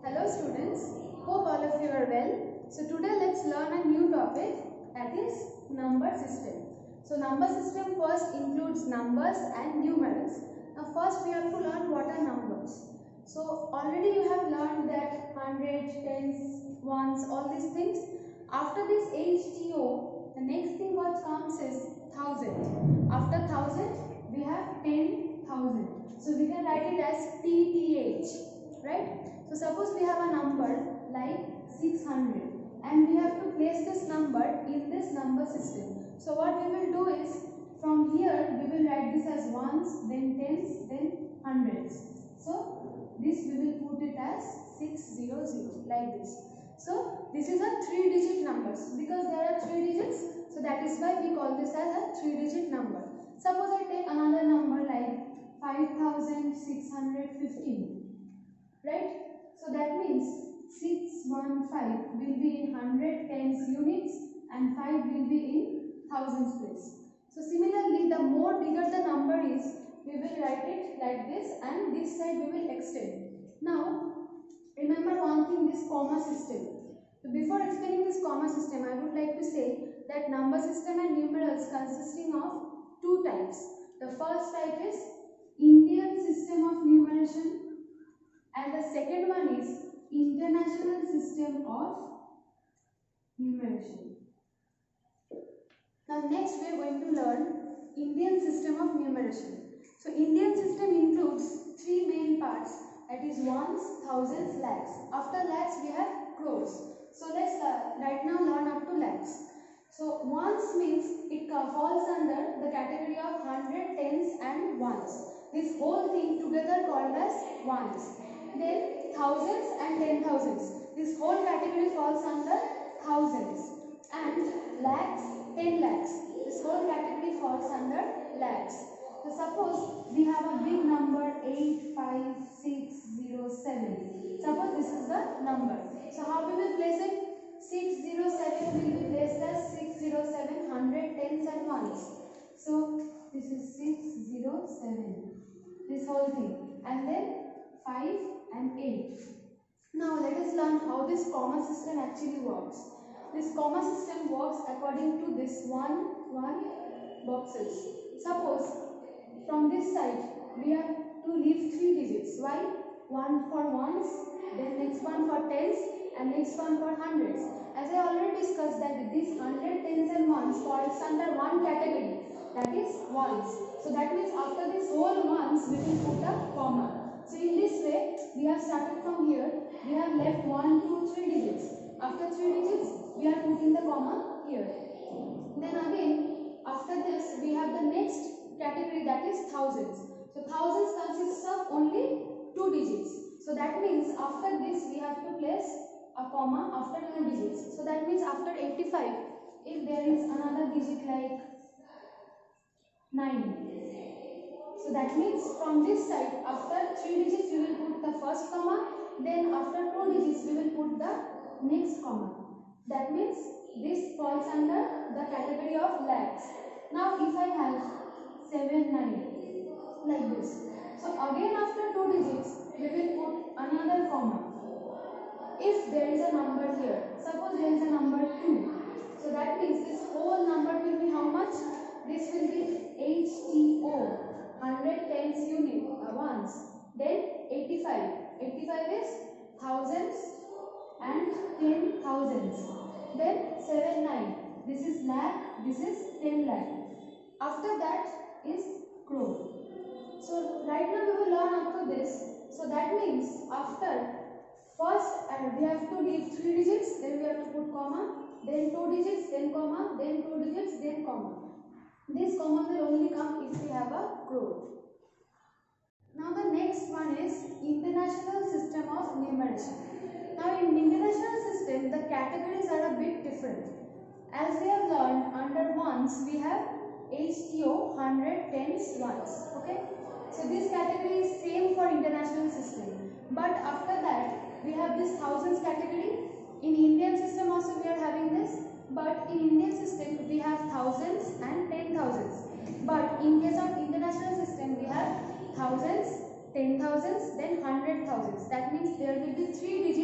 Hello students, hope all of you are well. So today let's learn a new topic, that is number system. So number system first includes numbers and numerals. Now first we have to learn what are numbers. So already you have learned that hundreds, tens, ones, all these things. After this HTO, the next thing what comes is thousand. After thousand we have 10,000. So we can write it as TTH, right? So suppose we have a number like 600 and we have to place this number in this number system. So what we will do is, from here we will write this as ones, then tens, then hundreds. So this we will put it as 600 like this. So this is a 3-digit numbers because there are 3 digits. So that is why we call this as a 3-digit number. Suppose I take another number like 5615, right? So that means 615 will be in 100 tens units and 5 will be in thousands place. So similarly, the more bigger the number is, we will write it like this and this side we will extend. Now remember one thing, this comma system. So before explaining this comma system, I would like to say that number system and numerals consisting of two types. The first type is Indian system of numeration and the second one is international system of numeration. Now next we are going to learn Indian system of numeration. So Indian system includes three main parts, that is ones, thousands, lakhs. After lakhs we have crores. So let's right now learn up to lakhs. So ones means it falls under the category of 100, tens and ones. This whole thing together called as ones. Then thousands and 10,000s. This whole category falls under thousands. And lakhs, 10 lakhs. This whole category falls under lakhs. So suppose we have a big number 85607. Suppose this is the number. So how we will place it? 607 will be placed as 607, 100, tens and ones. So this is 607. This whole thing. And then 5 and 8. Now let us learn how this comma system actually works. This comma system works according to this one boxes. Suppose from this side we have to leave 3 digits. Why? One for ones, then next one for tens and next one for hundreds. As I already discussed that these 100, tens and ones falls under one category, that is ones. So that means after this whole ones we will put a comma. So in this way, we have started from here, we have left 1, 2, 3 digits. After 3 digits, we are putting the comma here. Then again, after this, we have the next category, that is thousands. So thousands consists of only 2 digits. So that means after this, we have to place a comma after 2 digits. So that means after 85, if there is another digit like 9. So that means from this side, after 3 digits we will put the first comma, then after 2 digits we will put the next comma. That means this falls under the category of lakhs. Now if I have 7, 9 like this. So again after 2 digits we will put another comma. If there is a number here, suppose there is a number 2. So that means this whole number will be how much? This will be HTO. 100 tens unit ones, then 85. 85 is thousands and 10,000s. Then 7, 9. This is lakh, this is 10 lakh. After that is crore. So right now we will learn up to this. So that means after first we have to leave 3 digits, then we have to put comma, then 2 digits, then comma, then 2 digits, then comma. This comma will only come if we have a crore. Now the next one is international system of numeration. Now in international system, the categories are a bit different. As we have learned, under ones we have HTO, 100, tens, ones. Okay. So this category is same for international system. But after that, we have this thousands category. In Indian system also we are having this. But in Indian system we have thousands and 10,000s. But in case of international system we have thousands, 10,000s, then 100,000s. That means there will be 3 digits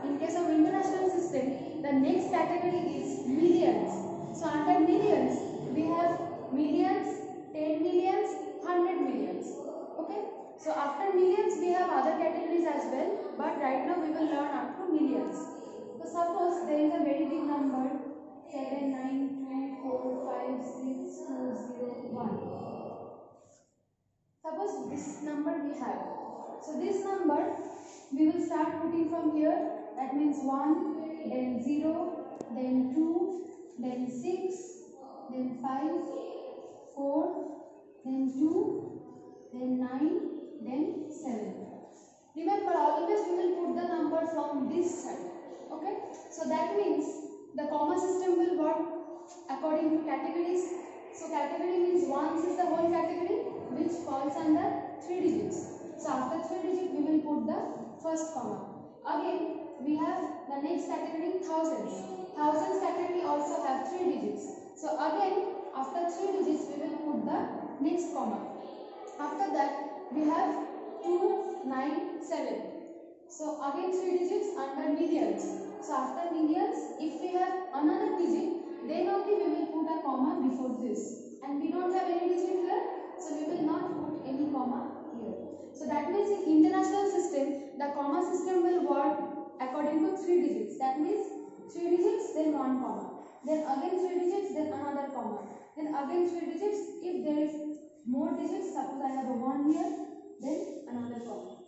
in case of international system, the next category is millions. So under millions, we have millions, 10 millions, 100 millions. Okay. So after millions, we have other categories as well, but right now we will learn up to millions. So suppose there is a very big number 7, 9, 2, 4, 5, 6, 2, 0, 1. Suppose this number we have. So this number we will start putting from here. That means 1, then 0, then 2, then 6, then 5, 4, then 2, then 9, then 7. Remember, always we will put the number from this side. Okay? So that means the comma system will work according to categories. So category means 1 is the whole category which falls under 3 digits. So after 3 digits we will put the first comma. Again we have the next category thousands. Thousands category also have 3 digits. So again after 3 digits we will put the next comma. After that we have 2, 9, 7. So again 3 digits under millions. So after millions, if we have another digit, then only we will put a comma before this. And we don't have any digit here, so we will not put any comma here. So that means in international system, the comma system will work according to 3 digits. That means 3 digits, then 1 comma. Then again 3 digits, then another comma. Then again 3 digits. If there is more digits, suppose I have a 1 here, then another comma.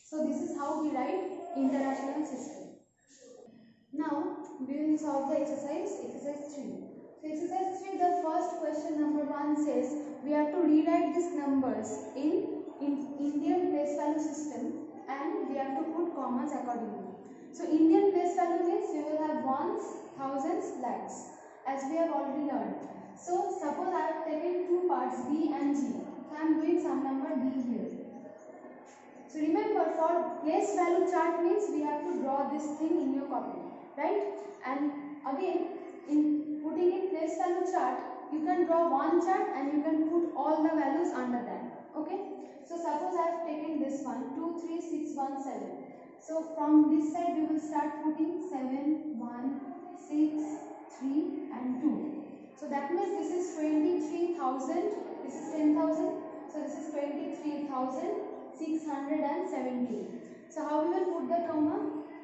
So this is how we write international system. Now we will solve the exercise 3. So exercise 3, the first question number 1 says we have to rewrite these numbers in Indian place value system and we have to put commas accordingly. So Indian place value means we will have ones, thousands, lakhs, as we have already learned. So suppose I have taken two parts B and G. So I am doing some number B here. So remember, for place value chart means we have to draw this thing in your copy, right? And again, in putting in place value chart, you can draw one chart and you can put all the values under that. Okay? So suppose I have taken this one 2, 3, 6, 1, 7. So from this side we will start putting 7, 1, 6, 3 and 2. So that means this is 23,000, this is 10,000. So this is 23,617. So how we will put the comma?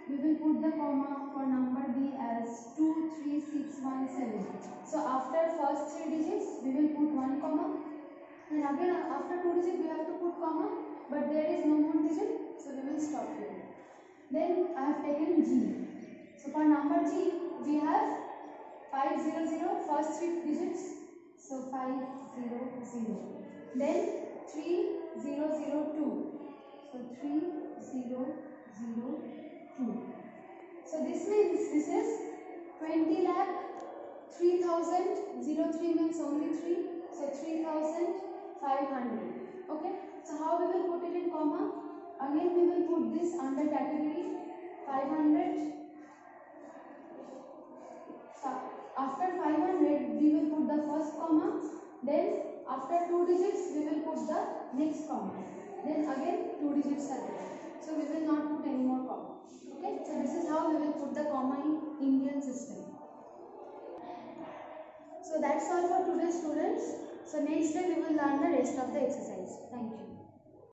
We will put the comma for number B as 23617. So after first 3 digits, we will put 1 comma. And again after 2 digits, we have to put comma. But there is no more digit, so we will stop here. Then I have taken G. So for number G, we have 500, first 3 digits. So 500. Then 3002. So 3002. So this means this is 20 lakh 3000. 03 means only 3. So 3500. Okay. So how we will put it in comma? Again we will put this under category 500. So after 500 we will put the first comma. Then after 2 digits we will put the next comma. Then again 2 digits are there. So we will not put any more comma. Okay. So this is how we will put the comma in Indian system. So that's all for today, students. So next day we will learn the rest of the exercise.